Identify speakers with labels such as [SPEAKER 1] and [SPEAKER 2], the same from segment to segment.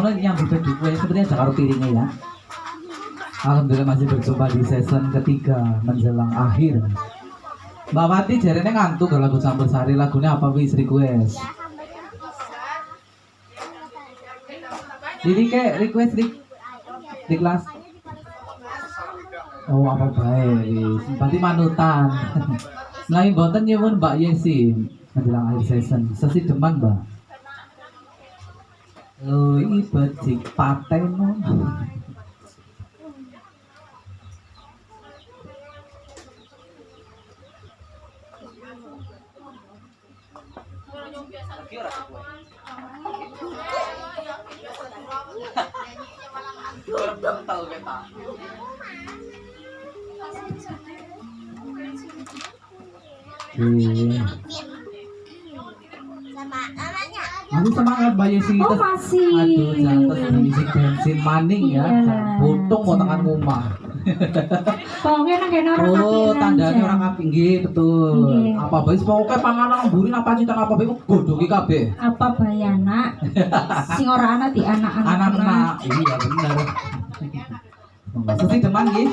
[SPEAKER 1] ngono nyambut duwe sepertinya jangan karo piringnya ya. Alhamdulillah masih berjumpa di season ketiga menjelang akhir. Mbak Wati jarene ngantuk kalau lagu campur sari, lagunya apa wis request? Jadi kayak request di kelas. Oh apa baik, berarti manutan. Selain boten nyuwun Mbak Yesi menjelang akhir season, sesi deman Mbak. Lui becik pateno. Masih semangat Mbak Yesi.
[SPEAKER 2] Oh masih.
[SPEAKER 1] Aduh jangan isi bensin maning ya. Buntung kok tangan rumah.
[SPEAKER 2] Pokoknya nang kene orang
[SPEAKER 1] Oh, tandanya orang apik nggih, betul.
[SPEAKER 2] Nggih.
[SPEAKER 1] Apa bae pokoke panganan mburin apa cinta apa bae godhoki kabeh.
[SPEAKER 2] Apa bayana sing ora ana di anak-anak.
[SPEAKER 1] Anak-anak. Iya bener. Sesi deman nggih.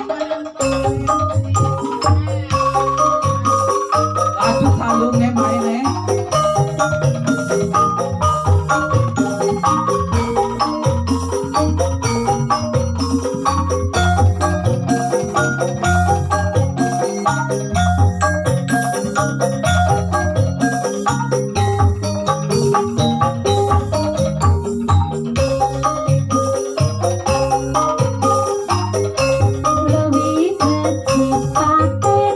[SPEAKER 1] Aduh salunge maene.
[SPEAKER 2] Lebih becik pateno.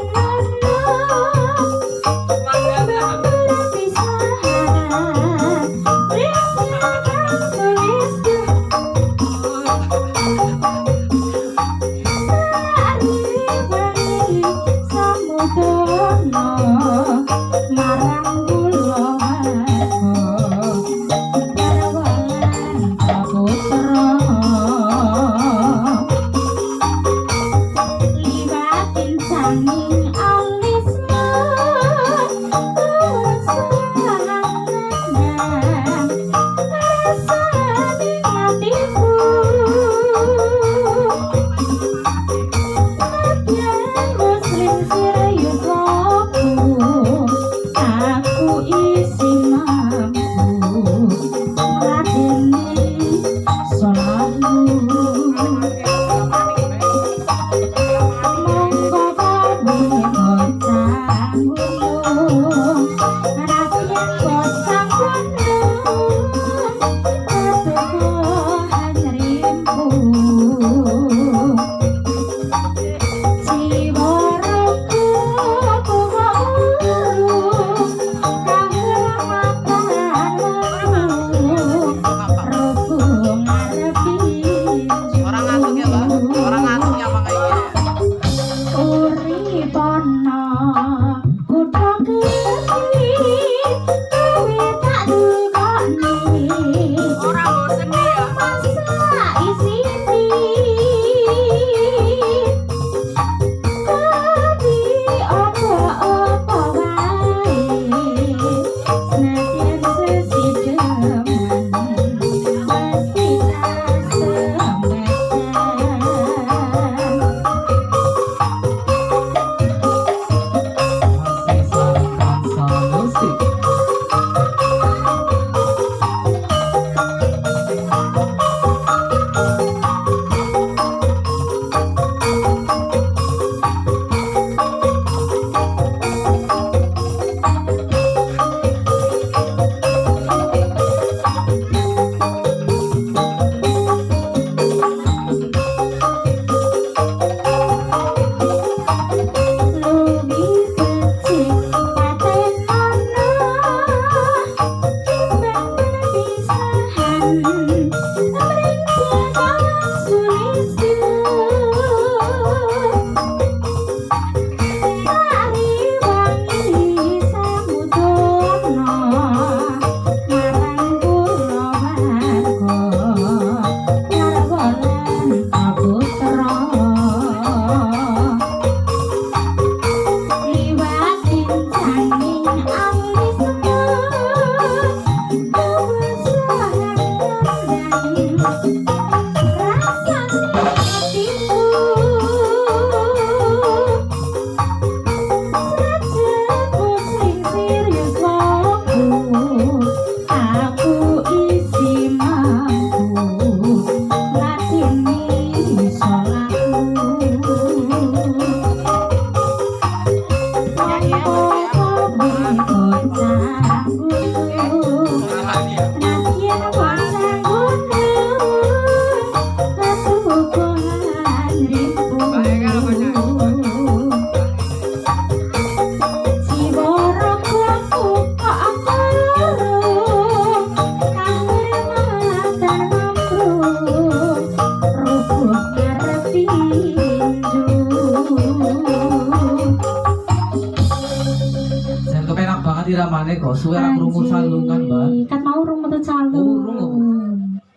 [SPEAKER 1] iramane kok suwe ra krungu salungan, Mbak.
[SPEAKER 2] Kan mau urung metu calung.
[SPEAKER 1] Urung.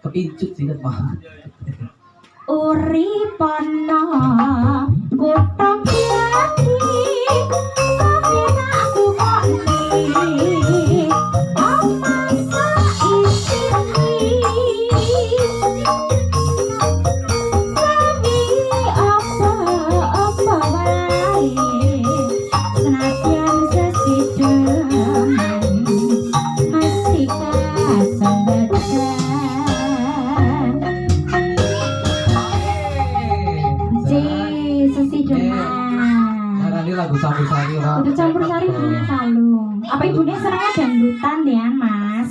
[SPEAKER 1] Kepincut sih kan, Mbak.
[SPEAKER 2] Uripana kutang yati kawina aku koni amasa isini kami apa wae senadyan sesidemen masih kasambetan sesi deman.
[SPEAKER 1] Ini lagu campur sari ora.
[SPEAKER 2] Itu campur sari punya salung. Apa ibunya senangnya dangdutan ya, Mas?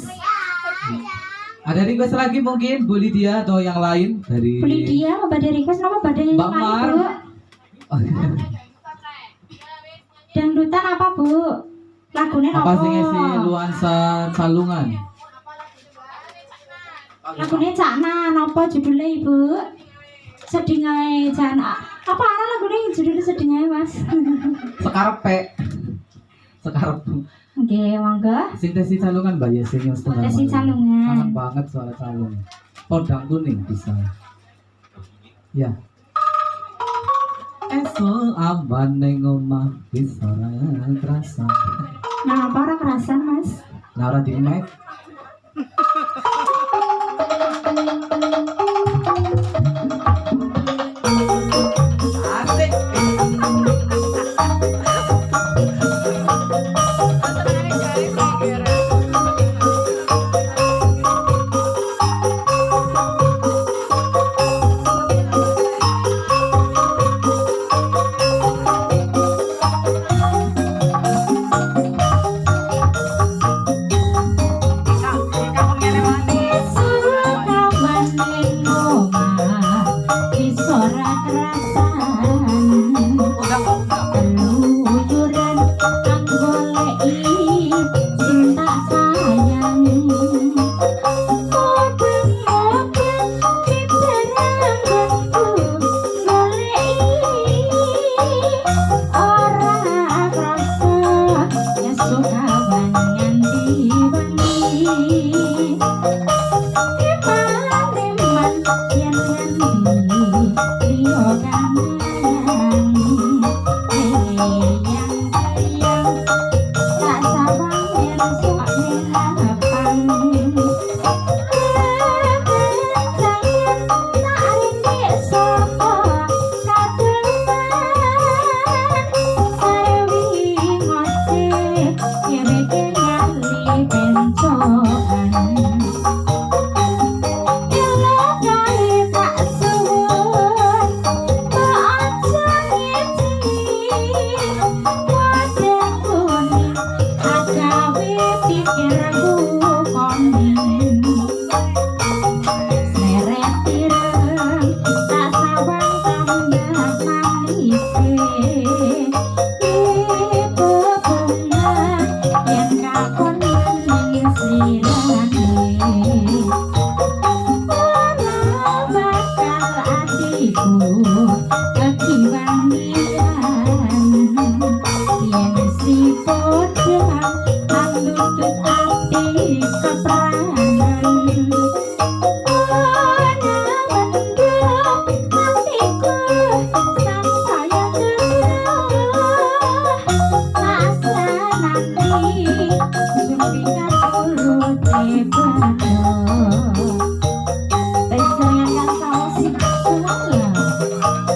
[SPEAKER 1] Ada request lagi mungkin Bu Lydia atau yang lain dari
[SPEAKER 2] Bu Lydia mau pada request nama pada yang
[SPEAKER 1] Mbak Mar.
[SPEAKER 2] Bu? Dangdutan apa, Bu? Lagunya
[SPEAKER 1] Apa
[SPEAKER 2] apa?
[SPEAKER 1] sih ngisi nuansa salungan?
[SPEAKER 2] Lagunya Cakna, apa judulnya Ibu? Sedingai Jana. Apa ana lagunya judulnya sedingai, Mas?
[SPEAKER 1] Sekarepe. Sekarep.
[SPEAKER 2] Oke, mangga.
[SPEAKER 1] Sing tesi calungan Mbak Yesi yang setengah.
[SPEAKER 2] Tesi calungan.
[SPEAKER 1] Kangen banget suara calung. Podang kuning bisa. Ya. Esok aman ning omah bisa ora kerasa.
[SPEAKER 2] Nah, apa ora kerasan, Mas?
[SPEAKER 1] Nah, ora di mic. Asik.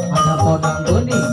[SPEAKER 1] Ada podang kuning.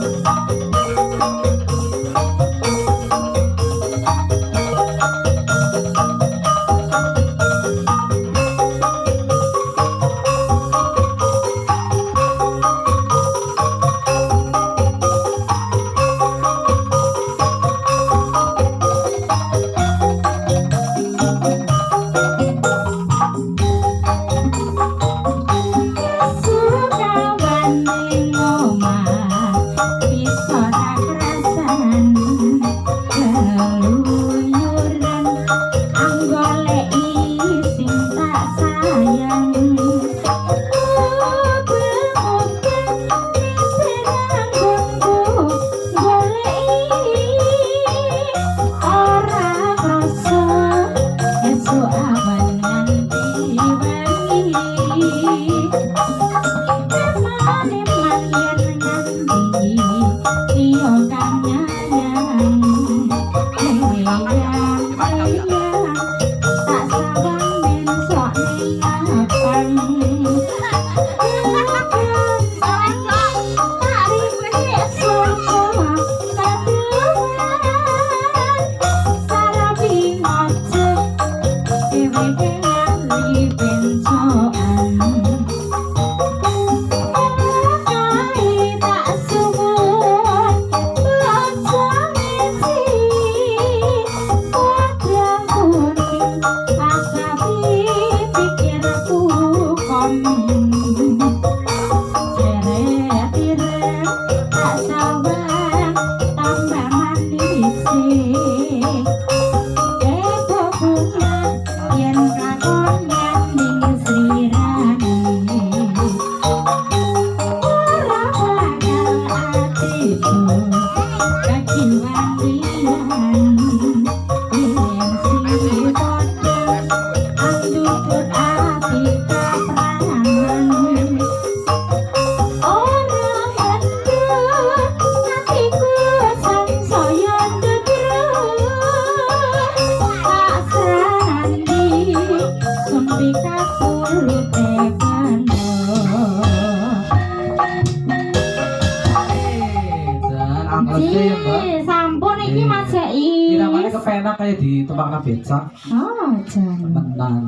[SPEAKER 1] kasih ya Mbak.
[SPEAKER 2] Sampun iki
[SPEAKER 1] Iya.
[SPEAKER 2] Mas
[SPEAKER 1] Iramane
[SPEAKER 2] Jais.
[SPEAKER 1] kepenak kayak di tempat becak.
[SPEAKER 2] Oh, jan.
[SPEAKER 1] Tenan.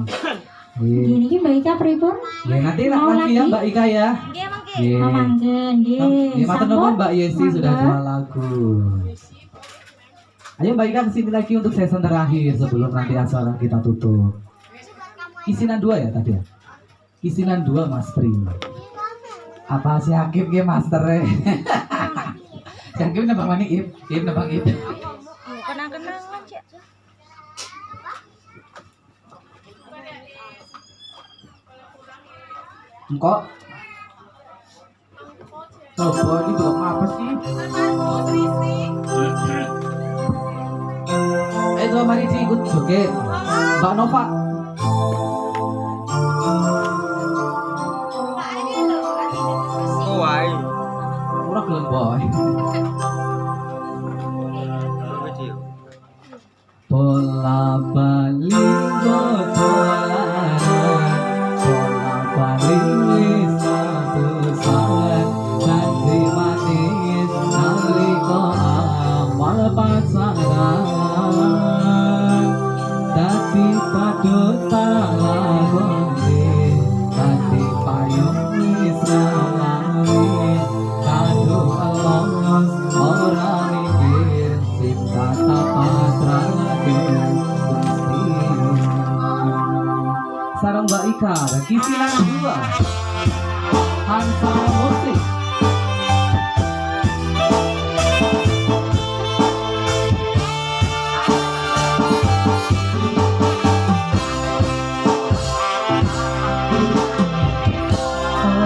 [SPEAKER 1] Iya.
[SPEAKER 2] Gini iki Mbak Ika pripun?
[SPEAKER 1] Ya nanti
[SPEAKER 2] Mau
[SPEAKER 1] lagi ya
[SPEAKER 2] lagi?
[SPEAKER 1] Mbak Ika ya. Iya.
[SPEAKER 2] Oh, manggen nggih.
[SPEAKER 1] Ya, matur nuwun Mbak Yesi sudah
[SPEAKER 2] Mangga.
[SPEAKER 1] jual lagu. Ayo Mbak Ika kesini lagi untuk season terakhir sebelum nanti acara kita tutup. Isinan 2 ya tadi ya? Isinan 2 Mas Pri. Apa si Hakim ke master Si Hakim nebak mana Ip? Ip nebak Ip.
[SPEAKER 3] Kenang-kenangan cek.
[SPEAKER 1] Engkok. Coba ini belum apa sih? Coba mari diikut joget. Mbak Nova.
[SPEAKER 4] Oh, ayo.
[SPEAKER 1] Ora gelem boy. Bola balik dolanan, bola balik satu saat, janji manis nalika awal pacaran, dadi padutan lakone, dadi payung wis ngalami, kado alos ora mikir, cinta tak pasrah. Sarang Mbak Ika dan kisinan 2 Hansa Musik.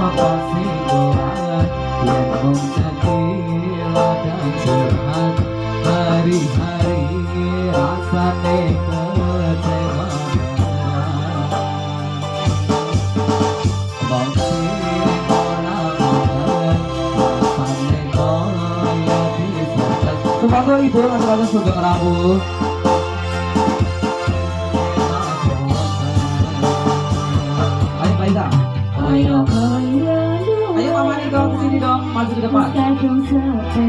[SPEAKER 1] Apa sih orang yang menjadi ladang curhat hari-hari rasane kecewa. Semoga ibu masing-masing sugeng rawuh. Ayo Mbak Ika.
[SPEAKER 2] Koyo koyo
[SPEAKER 1] Ayo Mama nih dong kesini dong, maju ke depan.
[SPEAKER 2] kadung sepenuh hati.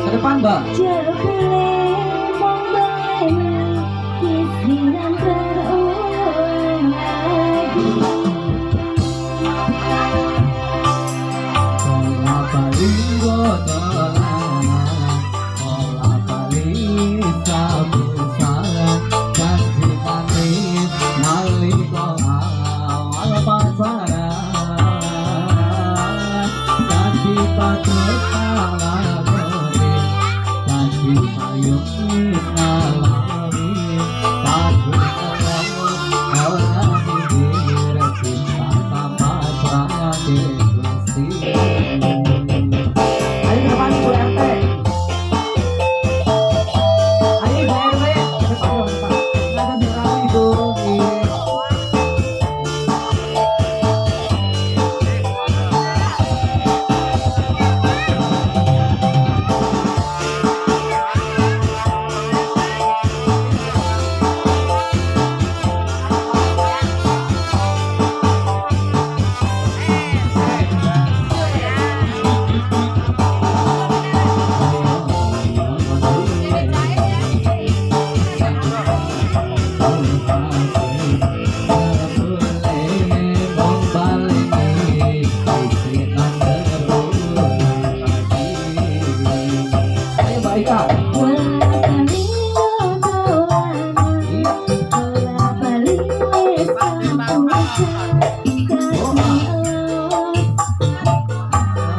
[SPEAKER 1] Ke depan Mbak.
[SPEAKER 2] Jeruk lemong berenang, kisiran terulang lagi.
[SPEAKER 1] Bola balik dolanan, bola balik sabu saran, janji manis nalika awal pacaran, dadi padutan lakone, dadi payung wis ngalami, padutan ora mikir, cinta tanpa pasrah Gusti. Ayo ke depan Ibu RT. Ayo Ibu RT. Ke depan dong, Pak. Ada di belakang Ibu. Iya. Ayo Mbak Ika.
[SPEAKER 2] Bola balik dolanan, bola balik wis kapusan, kasih elos.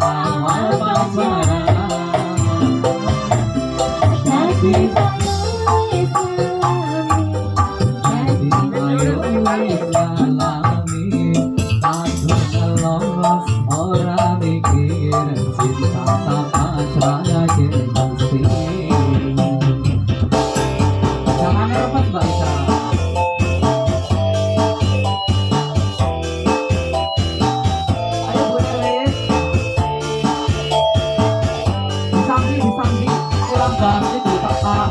[SPEAKER 1] Awal pacaran,
[SPEAKER 2] Dadi payung wis ngalami,
[SPEAKER 1] dadi payung wis ngalami, padung ngelos ora mikir, cinta tak pasrah Gusti. Jangan repot Mbak Ika. Ayo Bu Elis. Disambi, kurang banget itu Pak.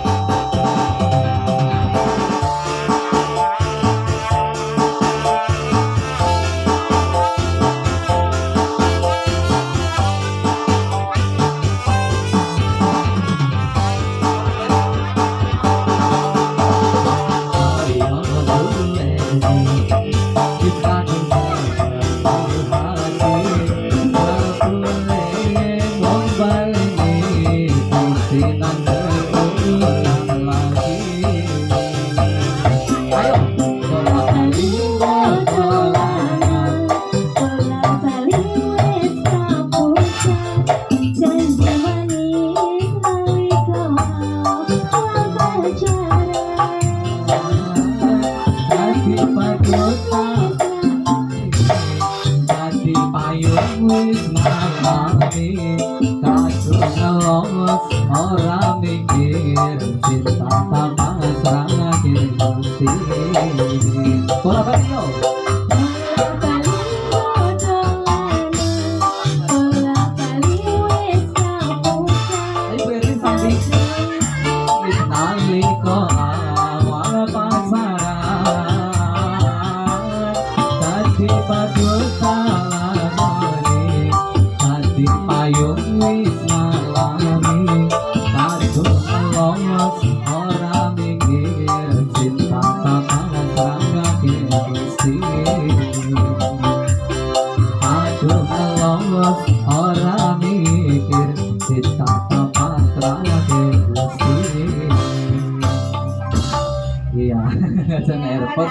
[SPEAKER 1] salami kadung ngelos ora mikir cinta tanpa serahin Gusti bola balik yo ayo beri sambil nalika awal pasaran tadi padul salamane tadi payung wis ngalami kadung ngelos ora mikir cinta tanpa serahin Gusti kadung ngelos ora mikir cinta tanpa serahin Gusti. Iya, jangan airport.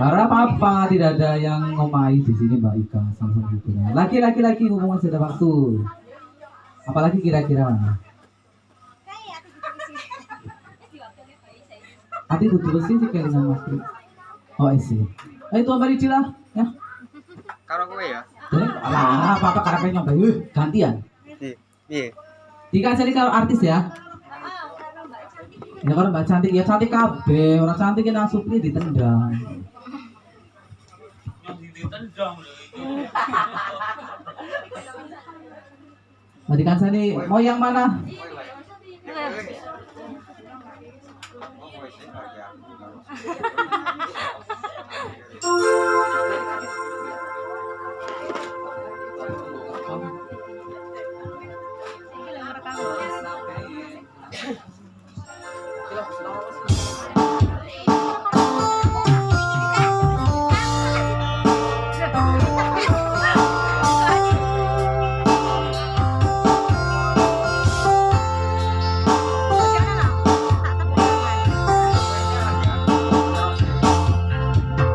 [SPEAKER 1] Karena apa? Tidak ada yang ngomai di sini Mbak Ika sama-sama gitu. Laki-laki ngomong sudah waktu. Apalagi kira-kira mana? Ati butuh bersih sih kayak dengan Mas Pri. Oh isi. Ayo tuh Mbak Ricila, ya.
[SPEAKER 4] Karo kowe ya.
[SPEAKER 1] Alah, apa-apa karena pengen nyoba. Gantian.
[SPEAKER 4] Piye?
[SPEAKER 1] Dikasih kalau artis ya. Ya kalau Mbak cantik ya cantik kabeh, orang cantik nang Supri ditendang. Mau dikansani mau yang mana?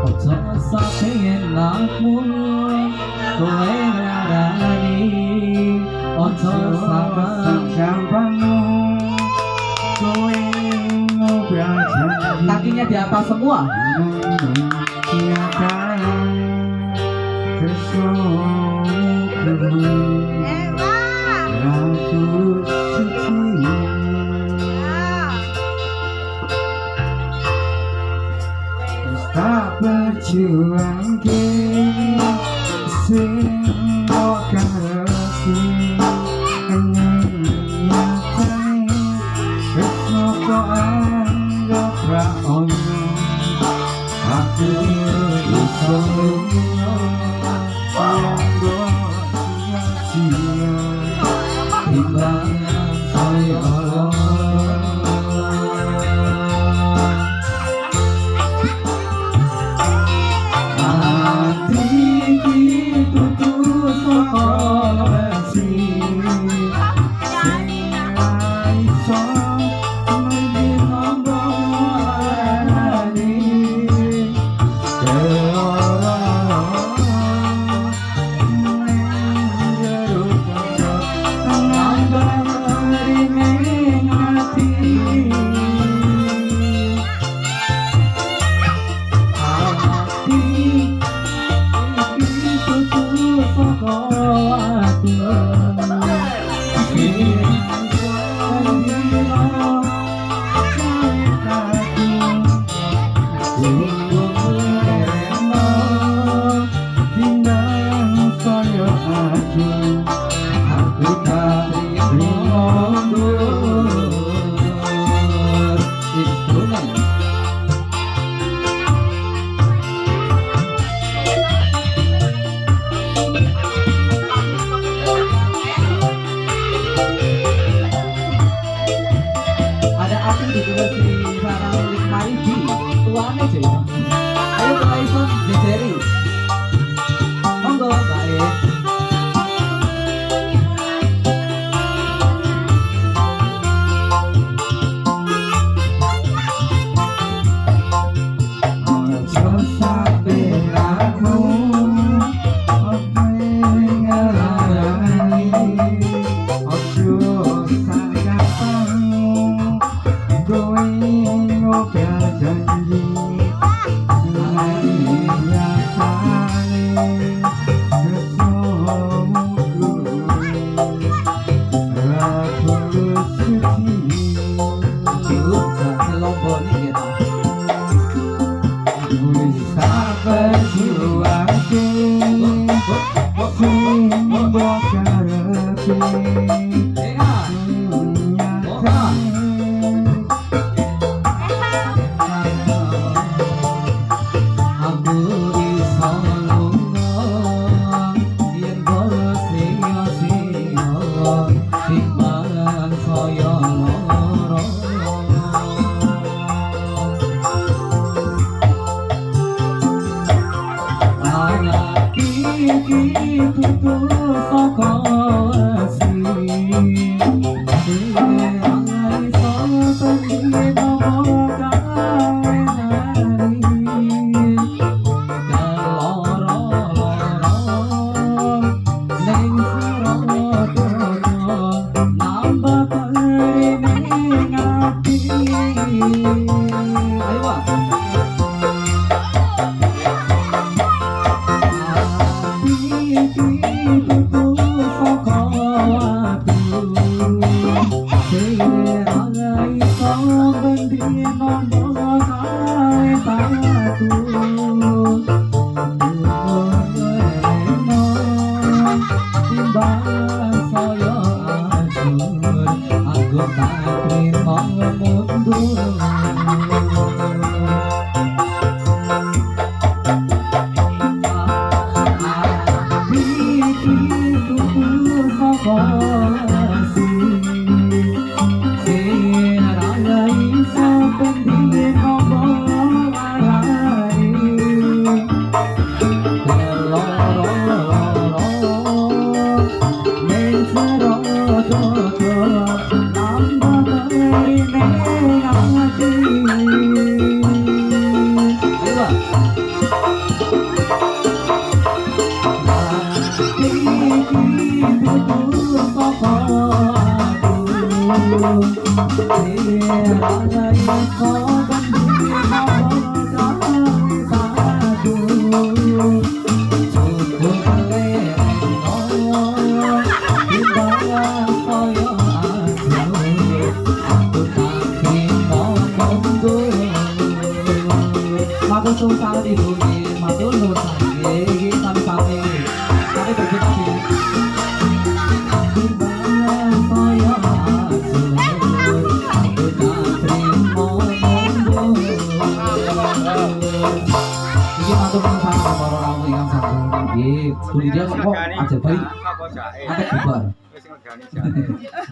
[SPEAKER 1] Ojo saking lamun kowe ngarani ojo sama gampangmu kowe ngobrol kakinya di atas semua tak berjuang ke sing kok ngerti nyatane wis kok anggap ra ono aku iso timbangan saya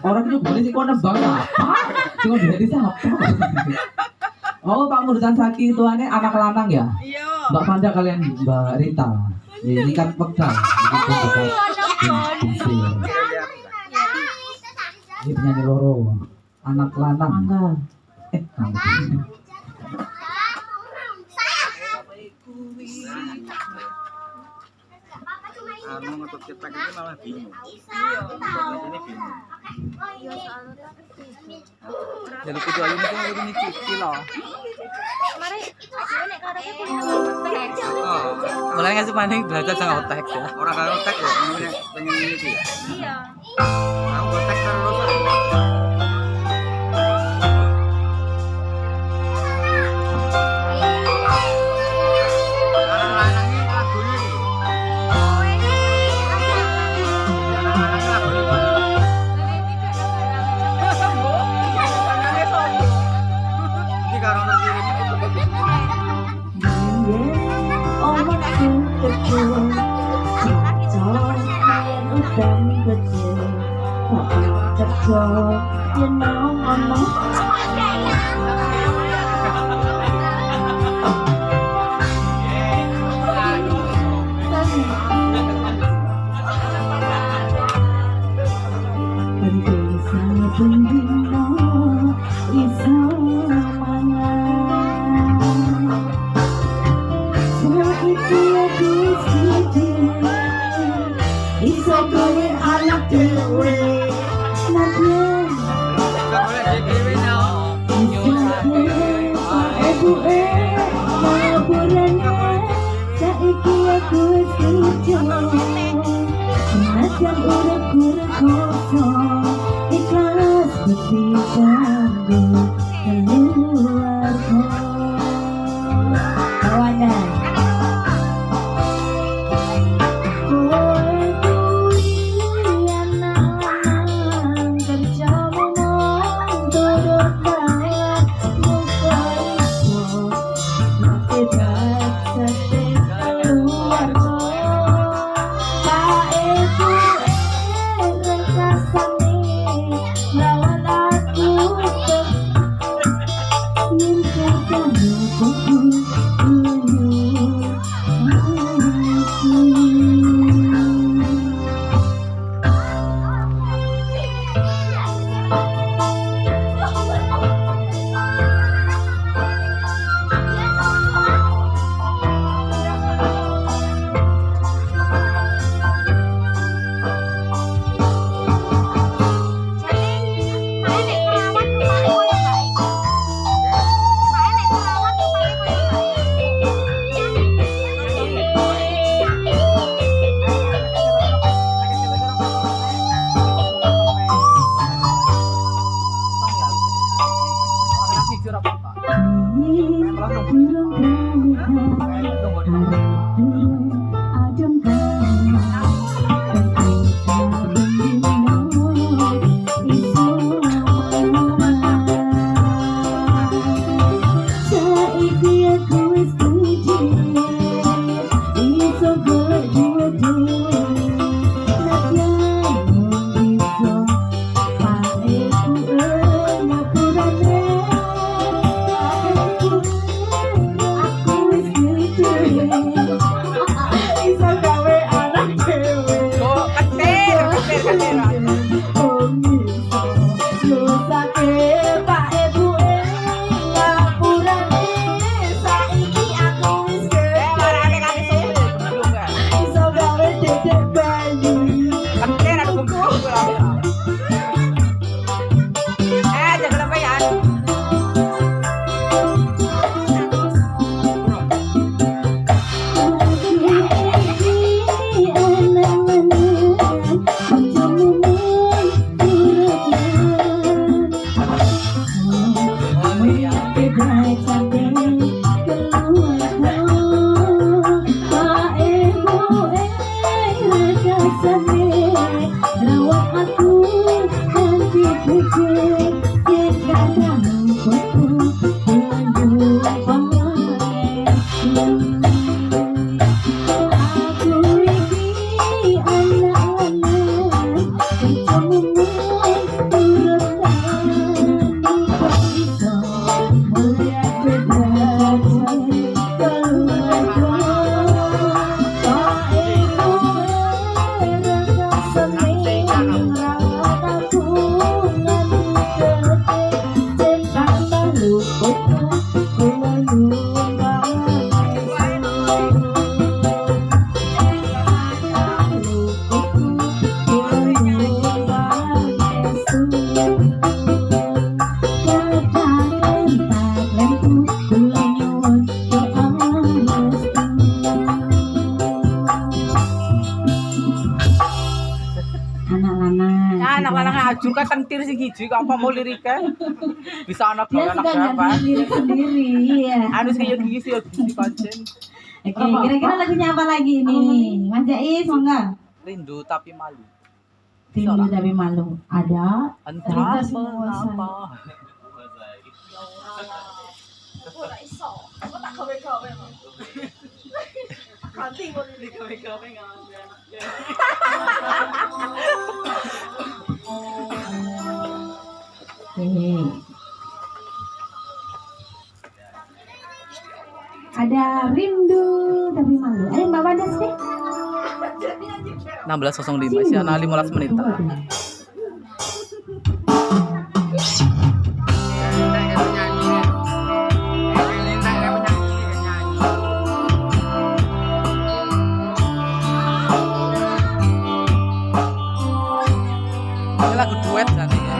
[SPEAKER 1] Orang itu boleh sih kok nembang apa? Cuma jadi siapa? Oh, Pak Mursan Saki itu anak lanang ya?
[SPEAKER 3] Iya.
[SPEAKER 1] Mbak Fanda kalian Mbak Rita. Ini kan pegang. Ini penyanyi loro. Anak lanang. Enggak.
[SPEAKER 4] Anu ngetut cetak itu malah bingung. Ini bingung.
[SPEAKER 1] Jadi kudu ayu niku ini ciki loh.
[SPEAKER 3] Mari, nek karepnya kuliah teks.
[SPEAKER 4] Oh,
[SPEAKER 1] Mulai ngasih panik belajar sama teks ya.
[SPEAKER 4] orang karo tek ya, pengen ini sih.
[SPEAKER 3] Iya.
[SPEAKER 4] Aku buat tek terus.
[SPEAKER 2] rasane lawan aku nyingkir kamu buku
[SPEAKER 4] anak lanang ajur kan kentir sing hiji kok apa mau lirike bisa anak
[SPEAKER 2] Dia
[SPEAKER 4] anak
[SPEAKER 2] suka
[SPEAKER 4] berapa
[SPEAKER 2] nyanyi lirik sendiri, iya.
[SPEAKER 4] anu sing gigi sih gigi pancen
[SPEAKER 2] Oke, kira-kira lagunya apa lagi nih? Mas Jais, monggo.
[SPEAKER 4] rindu tapi malu
[SPEAKER 2] Rindu tapi malu. Ada.
[SPEAKER 4] entah
[SPEAKER 2] Cerita menguasai.
[SPEAKER 4] mengapa
[SPEAKER 2] Oke. Ada rindu tapi malu. Ayo Mbak Wadas deh.
[SPEAKER 4] 16.05 sih ana 15 menit. Ini lagu duet kan ya.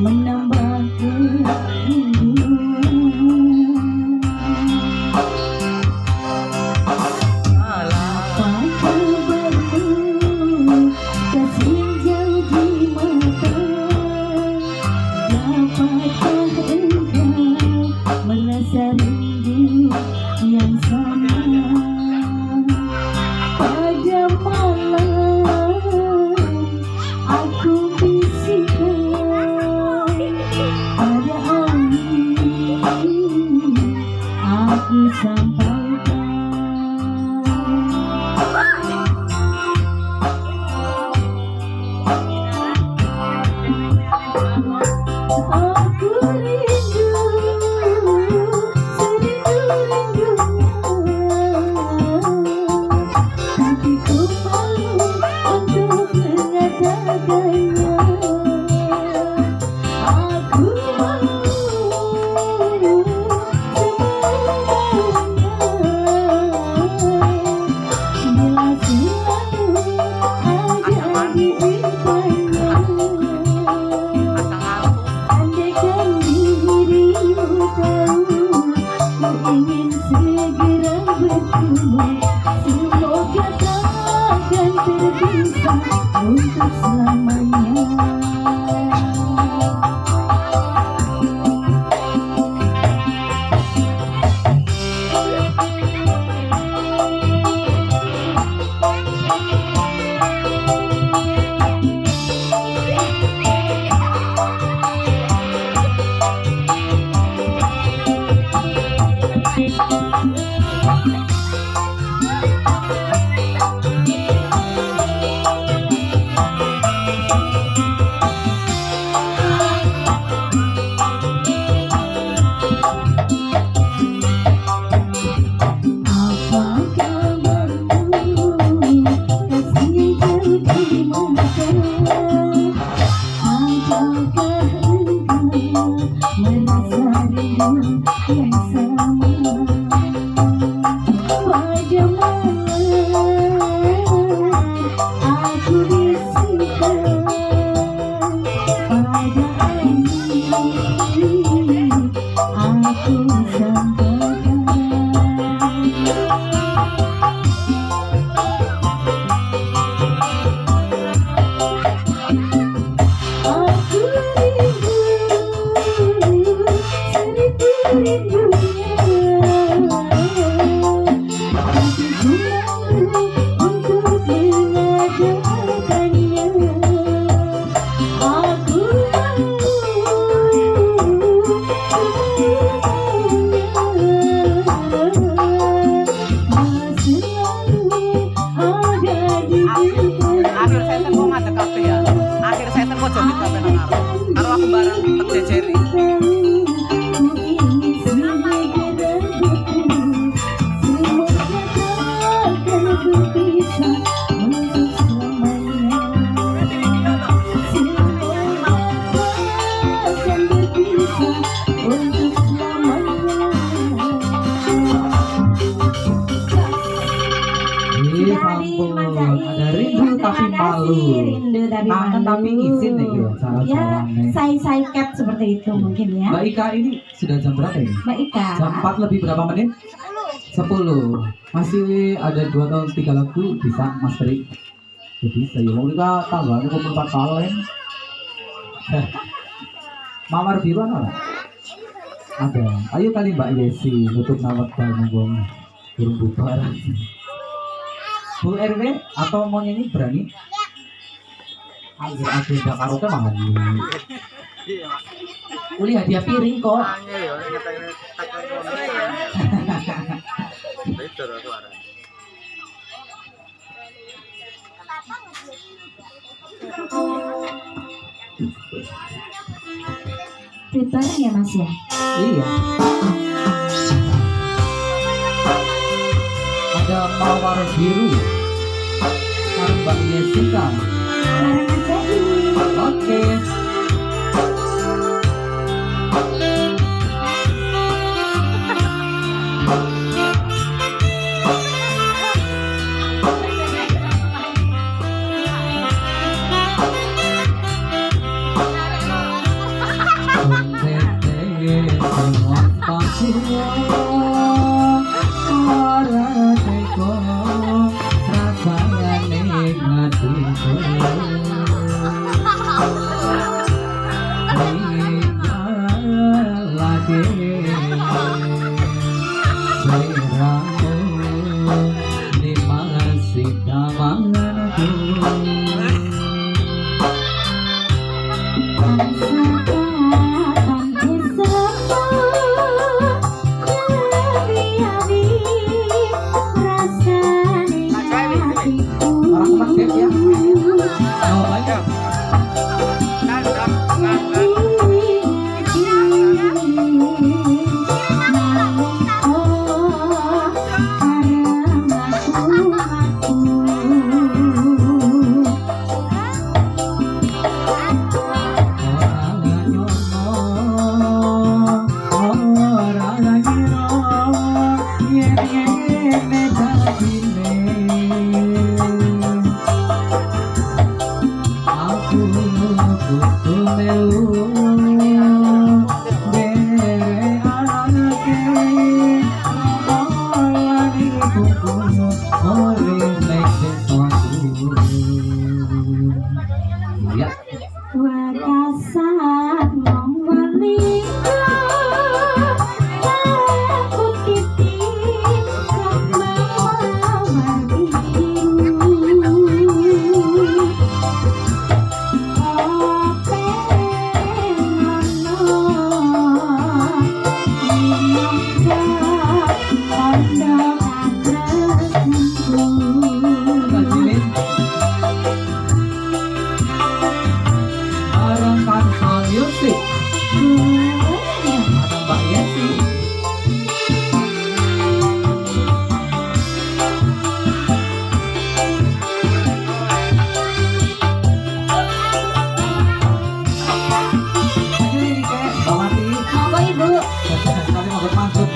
[SPEAKER 2] Menambah Dapatkah engkau merasa rindu yang sama pada malam aku bisikkan pada angin aku sampaikan aku rindu serindu tapi ku malu untuk mengatakannya aku malu semuanya bila selalu ada di depannya. Andaikan dirimu tahu, ku ingin segera bertemu. Semoga takkan terpisah untuk selamanya.
[SPEAKER 1] Kangen tapi izin nih ya,
[SPEAKER 2] ya say cat seperti itu mungkin ya.
[SPEAKER 1] Mbak Ika ini sudah jam berapa ini?
[SPEAKER 2] Mbak Ika.
[SPEAKER 1] Jam 4 lebih berapa menit? 10. Masih ada 2 atau 3 lagu bisa Mas Tri. Jadi saya mau kita tambahnya komentar kalian. Mawar biru ada? Ada. Ayo kali Mbak Yesi nutup nawat monggo. Burung bubar. Bu RW atau mau nyanyi berani? Aku udah karaoke mangan. Uli hadiah piring kok.
[SPEAKER 2] Bareng ya Mas ya?
[SPEAKER 1] Iya. Ada mawar biru. Karena Mbak Jessica.
[SPEAKER 2] Bareng aja ini.
[SPEAKER 1] Oke. Orang Kemet ya. Oh, banyak. Ya,
[SPEAKER 2] Wakasan mong walika aku titi kembang biru ope nono minangka tanda katresku
[SPEAKER 1] Bajilin. Barang Kansal Music. Ada Mbak Yesi. Ini kayak Mbak Mati.
[SPEAKER 2] Monggo Ibu.
[SPEAKER 1] Tadi mau bermaksud.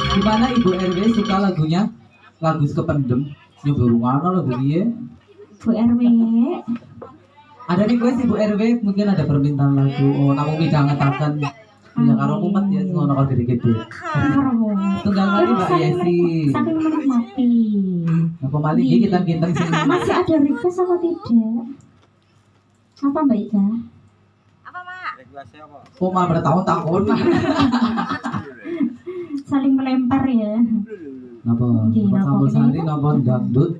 [SPEAKER 1] Gimana Ibu RW suka lagunya? Lagu Kependem. Nyoba rungokno lagu dia.
[SPEAKER 2] Bu RW.
[SPEAKER 1] Ada request Ibu RW, mungkin ada permintaan lagu. Oh, namung midhangetaken. Ya karo mumet ya ngono kok diri gede. Tunggal kali Mbak Yesi.
[SPEAKER 2] Saking menikmati.
[SPEAKER 1] Napa malih iki kinten-kinten sing
[SPEAKER 2] Masih ada request apa tidak? Apa Mbak Ika?
[SPEAKER 3] Apa, Mak?
[SPEAKER 4] Regulasi apa?
[SPEAKER 1] kok mah bertahun-tahun.
[SPEAKER 2] Saling melempar ya.
[SPEAKER 1] Napa?
[SPEAKER 2] Nggih,
[SPEAKER 1] Napa
[SPEAKER 2] napa
[SPEAKER 1] sambal sari
[SPEAKER 2] kita?
[SPEAKER 1] napa dangdut?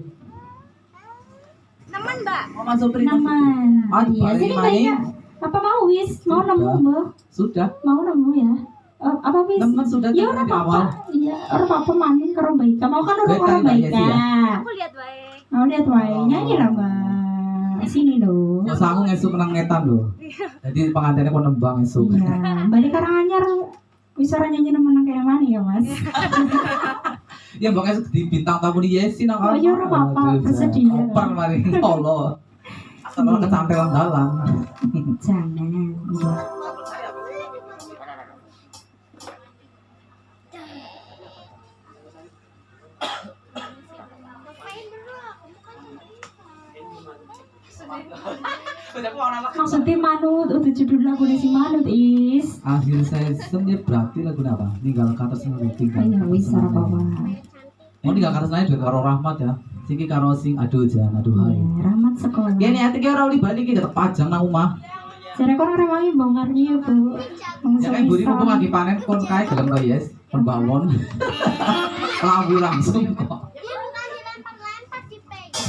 [SPEAKER 3] Nemen, Mbak.
[SPEAKER 1] Oh, masuk Pri.
[SPEAKER 2] Naman.
[SPEAKER 1] Ah,
[SPEAKER 2] Iya,
[SPEAKER 1] balik
[SPEAKER 2] sini Mbak
[SPEAKER 1] maning.
[SPEAKER 2] Ika. Apa mau wis? Mau
[SPEAKER 1] Sudah.
[SPEAKER 2] nemu Mbak?
[SPEAKER 1] Sudah.
[SPEAKER 2] Mau nemu ya? Apa wis?
[SPEAKER 1] Teman sudah
[SPEAKER 2] Ya
[SPEAKER 1] kan
[SPEAKER 2] ora
[SPEAKER 1] di
[SPEAKER 2] apa-apa.
[SPEAKER 1] awal.
[SPEAKER 2] Iya, ora apa-apa maning karo Mbak Ika. Mau kan
[SPEAKER 1] Baik,
[SPEAKER 2] orang
[SPEAKER 1] Mbak
[SPEAKER 2] Mbak
[SPEAKER 1] Yesi
[SPEAKER 2] Ika.
[SPEAKER 1] ya?
[SPEAKER 3] Aku lihat wae.
[SPEAKER 2] Mau lihat wae
[SPEAKER 1] Oh.
[SPEAKER 2] nyanyi lah Mbak. sini loh.
[SPEAKER 1] Masa aku ngesuk nang ngetan lho. Jadi pengantinnya kok nembang esuk.
[SPEAKER 2] Iya, balik Karanganyar bisa nyanyi nemen kayak mana ya Mas?
[SPEAKER 1] Ya mbak esuk di bintang tamu di Yesi nang.
[SPEAKER 2] Oh iya ora apa-apa, bersedia.
[SPEAKER 1] Koper mari Allah. Setelah kecantilan dalam.
[SPEAKER 2] Jangan. Iya. Maksudnya manut, udah judul lagu si manut is.
[SPEAKER 1] Akhir season dia berarti lagu apa? Ninggal kata seneng tinggal.
[SPEAKER 2] Ayo wis ora apa-apa.
[SPEAKER 1] Mau ninggal kata seneng juga karo Rahmat ya. Siki karo sing aduh jan aduh hai.
[SPEAKER 2] Iya, Rahmat sekolah.
[SPEAKER 1] Ya nih ati ki ora uli bali ki tetep pajang nang omah.
[SPEAKER 2] Jare kok ora wangi bongkar ya, Bu.
[SPEAKER 1] Ya kan buri mumpung lagi panen kon kae gelem to yes, kon bawon. Lagu langsung kok.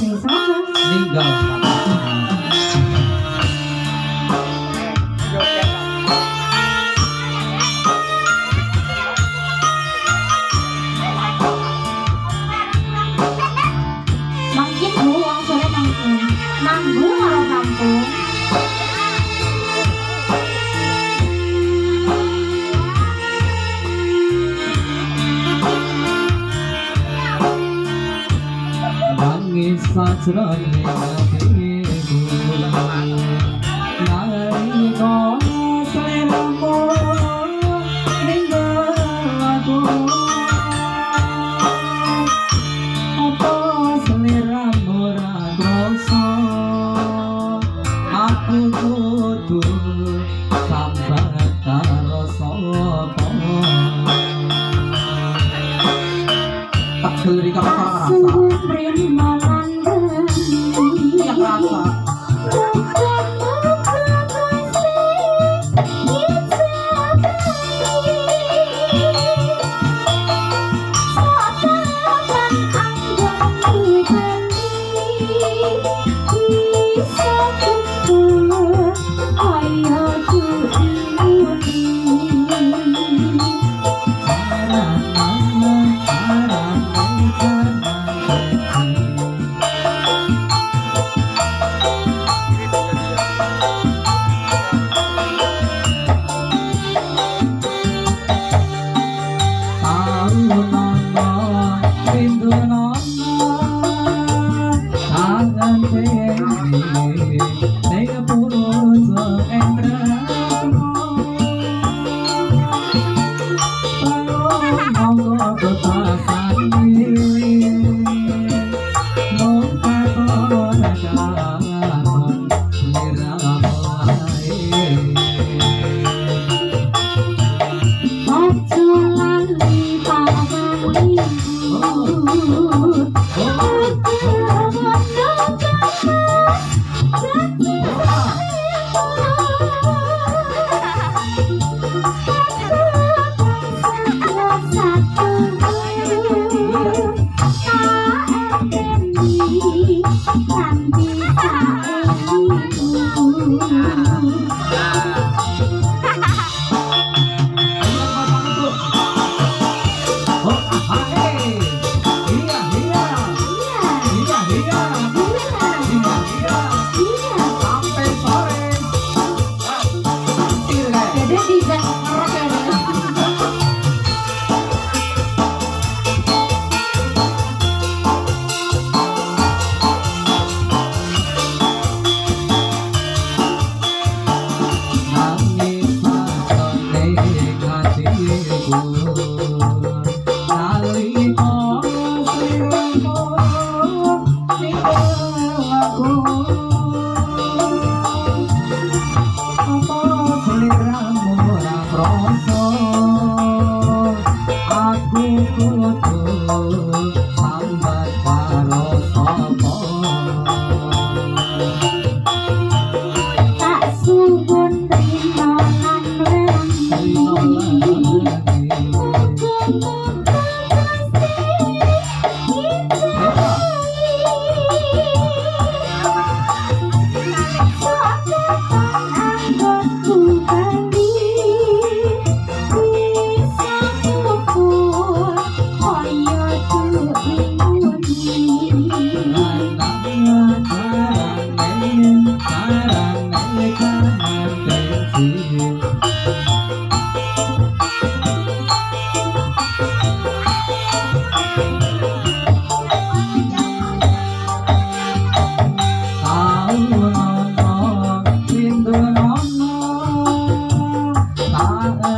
[SPEAKER 2] Desa.
[SPEAKER 1] Ninggal kata seneng.
[SPEAKER 2] Makin Bu wong sore mangkung. Nanggung karo kampung.
[SPEAKER 1] Nangis sajrone ati bulan nari kok seleramu ninggal aku apa seleramu ora krasa aku kudu sambat karo sapa tak geliri karo rasa
[SPEAKER 2] Sungguh berimalan
[SPEAKER 1] yang rasa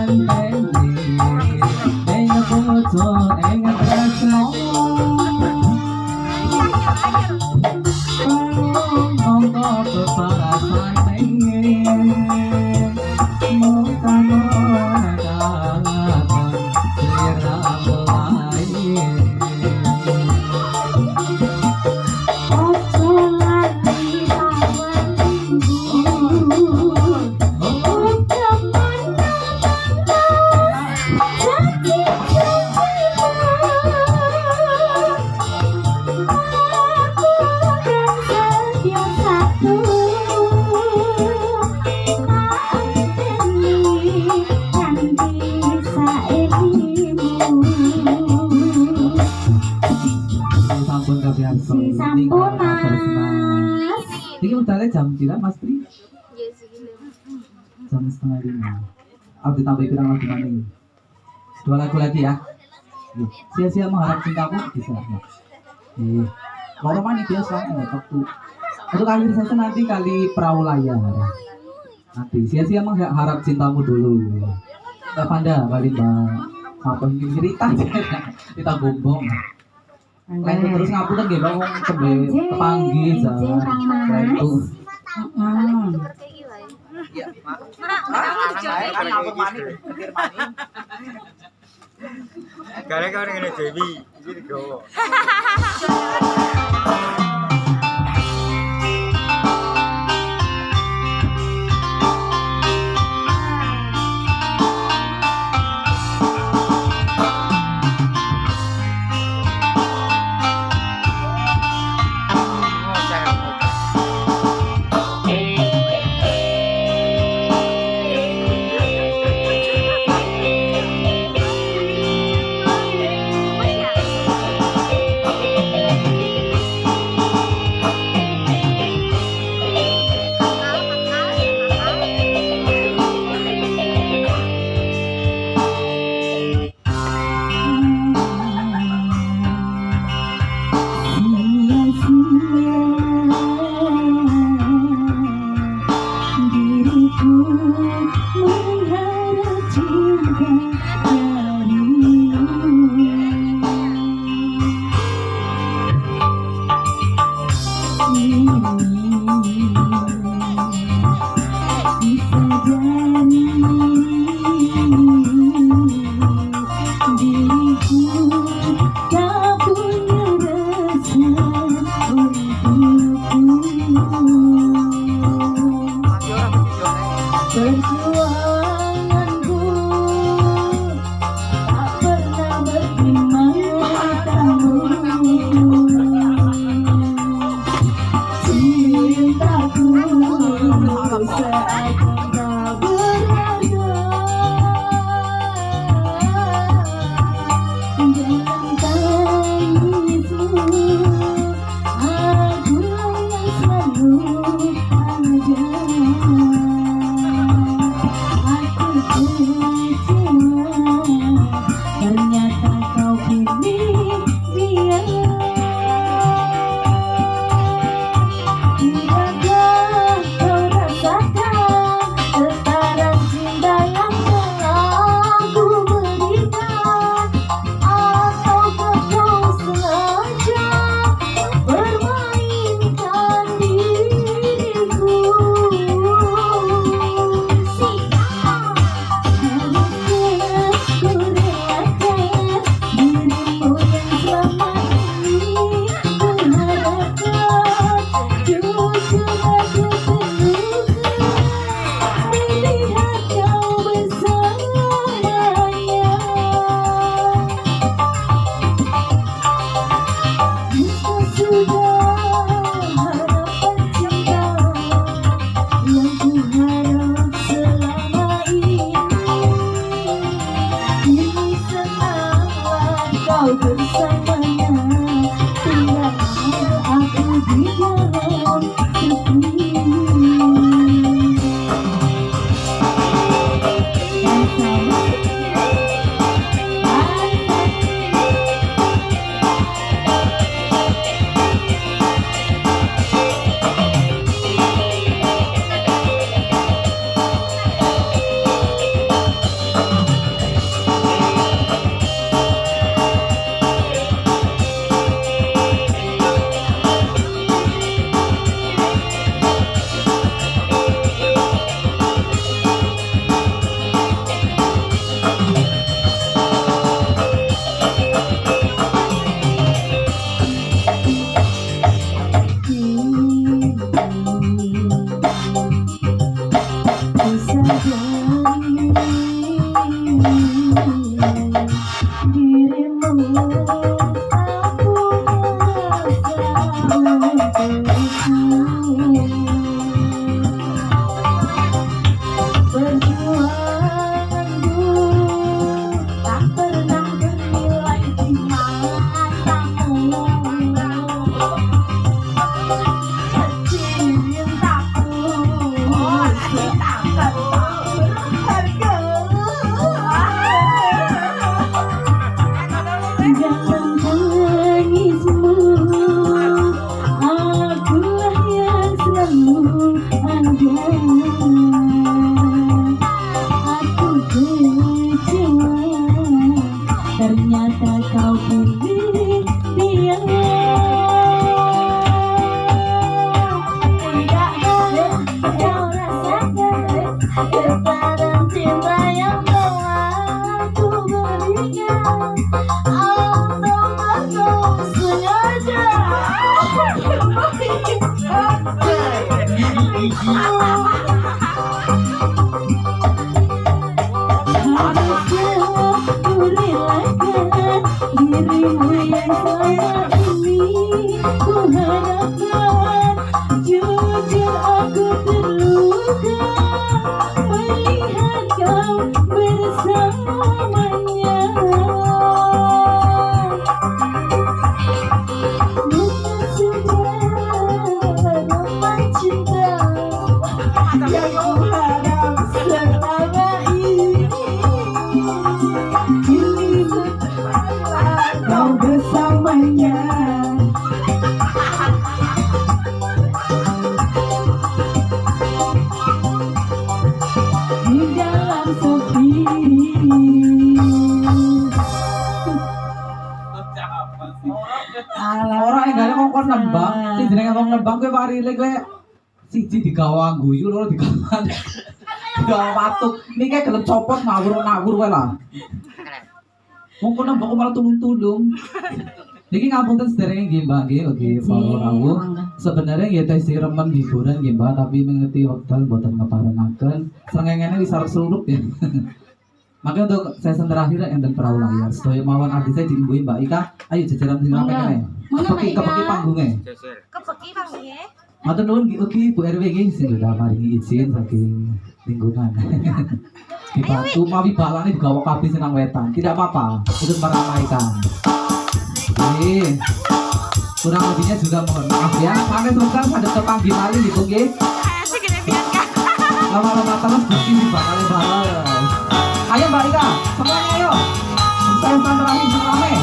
[SPEAKER 1] gandeng ning bojo ning tresno monggo bebarasane mongkano nadakan sira mulai
[SPEAKER 2] Ojo lali lawan minggu udah jadi setia satu nanti saelimu
[SPEAKER 1] sampun kabiasa
[SPEAKER 2] si sampun mas
[SPEAKER 1] iki udahnya jam pira Mas Tri?
[SPEAKER 3] Ya segini.
[SPEAKER 1] Jam setengah 5. Aku ditambah pirang lagu maning. 2 lagu lagi ya. Yuk, sia-sia mengharap cintaku bisa. Iya. Loro maning biasa waktu. Untuk akhir sesi nanti kali perahu layar. Nanti sia-sia mengharap cintamu dulu. Mbak Panda, kali Mbak apa yang cerita kita gombong. Lain terus ngapunten nggih Mbak wong tembe tepanggi jan. Lain itu.
[SPEAKER 3] Kayak gini lah ya.
[SPEAKER 4] Iya, Mak.
[SPEAKER 3] Kan
[SPEAKER 4] ngapur maning,
[SPEAKER 1] ketir maning.
[SPEAKER 4] Gara kau ngene Dewi, iki digowo.
[SPEAKER 2] Perjuanganku tak pernah bertimang cintaku seakan tak berharga dalam tangismu aku yang selalu ada. Ternyata kau pilih dia. Tidakkah kau rasakan getaran cinta yang telah ku berikan? Ataukah kau sengaja permainkan diriku? Bersamanya tinggal aku di dalam sepi. Dirimu yang selama ini ku harapkan. Jujur aku terluka melihat kau bersamanya. Bukan sejarah cinta yang ku harap selama ini. Ini kau bersamanya. Di dalam sepi.
[SPEAKER 1] Orang yang gak ngomong nembang, sing jenenge ngomong nembang kowe parile kowe siji digawa guyu, loro digawa watuk. Niki gelem copot ngawur-ngawur kowe lah. Wong kono nembang kok malah tulung-tulung. Niki ngapunten sederenge nggih Mbak nggih, oke follow rawuh. Sebenarnya ya teh remen hiburan nggih Mbak, tapi mengerti wekdal mboten keparengaken. Srengengene wis arep surup ya. Maka untuk season terakhir enten perahu layar. Sedaya mawon arti saya diimbui Mbak Ika. Ayo jajaran sing rapi kene. Kepeki panggungnya.
[SPEAKER 4] Geser.
[SPEAKER 3] Kepeki panggungnya.
[SPEAKER 1] Matur nuwun ugi Bu RW nggih sing sudah maringi izin saking lingkungan. Dibantu mawi balane digawa kabeh senang wetan. Tidak apa-apa, untuk meramaikan. Oke. Kurang lebihnya juga mohon maaf ya. Sampai selesai pada kepanggil malih gitu nggih.
[SPEAKER 3] Asik ini biar
[SPEAKER 1] Lama-lama terus bikin di bakal. Ayo Mbak Ika, semuanya ayo. Season terakhir sing rame.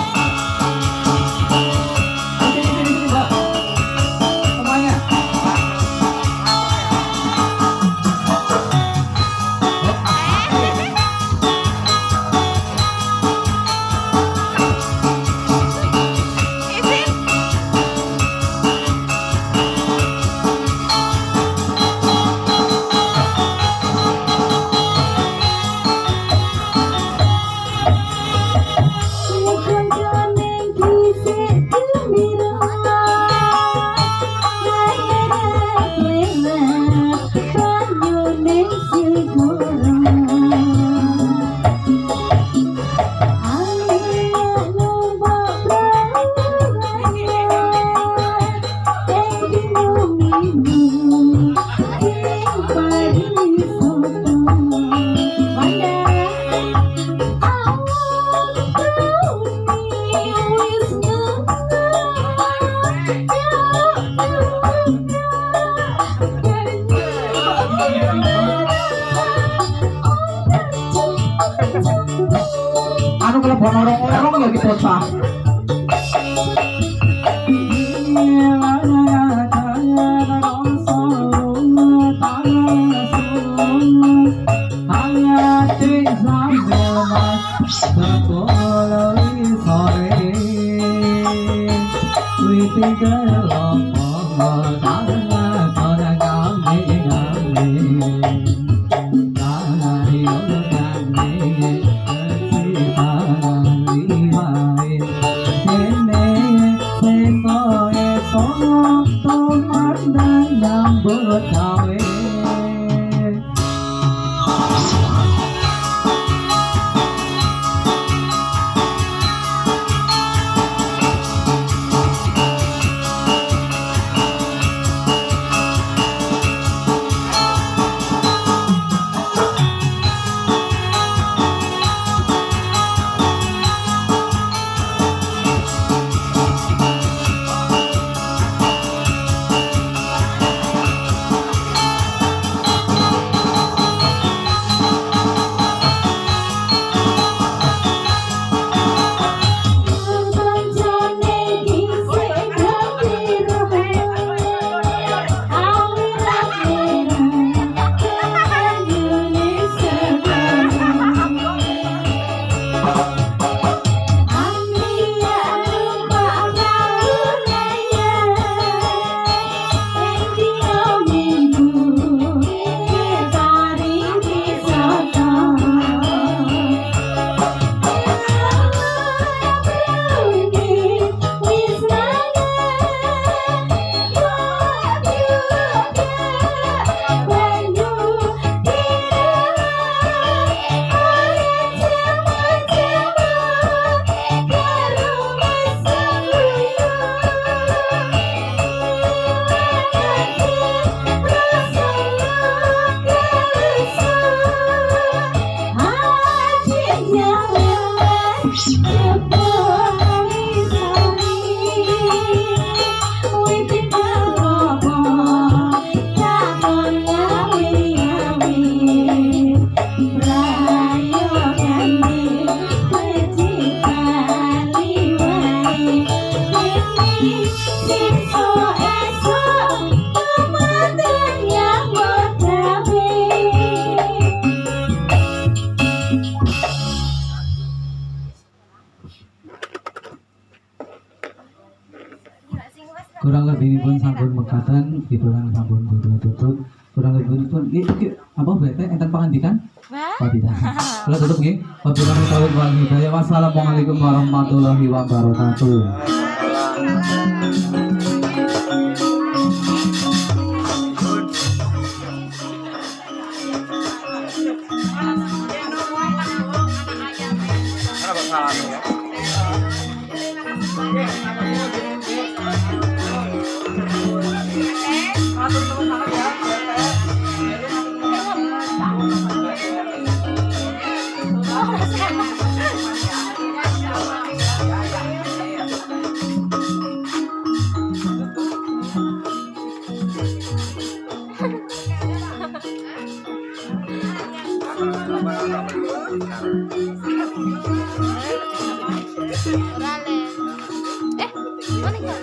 [SPEAKER 1] Sini Mbak. Semuanya. Anu kalau buat orang-orang ya gitu sah. Kurang lebih pun sampun mekatan, hiburan sampun tutup. Kurang lebih pun, apa berarti enten pangandikan? Oh tidak. Kalau tutup nggih. Wabillahi taufiq wal hidayah. Wassalamualaikum warahmatullahi wabarakatuh.
[SPEAKER 4] Mana bakal ya?
[SPEAKER 3] Rale. Mana ya?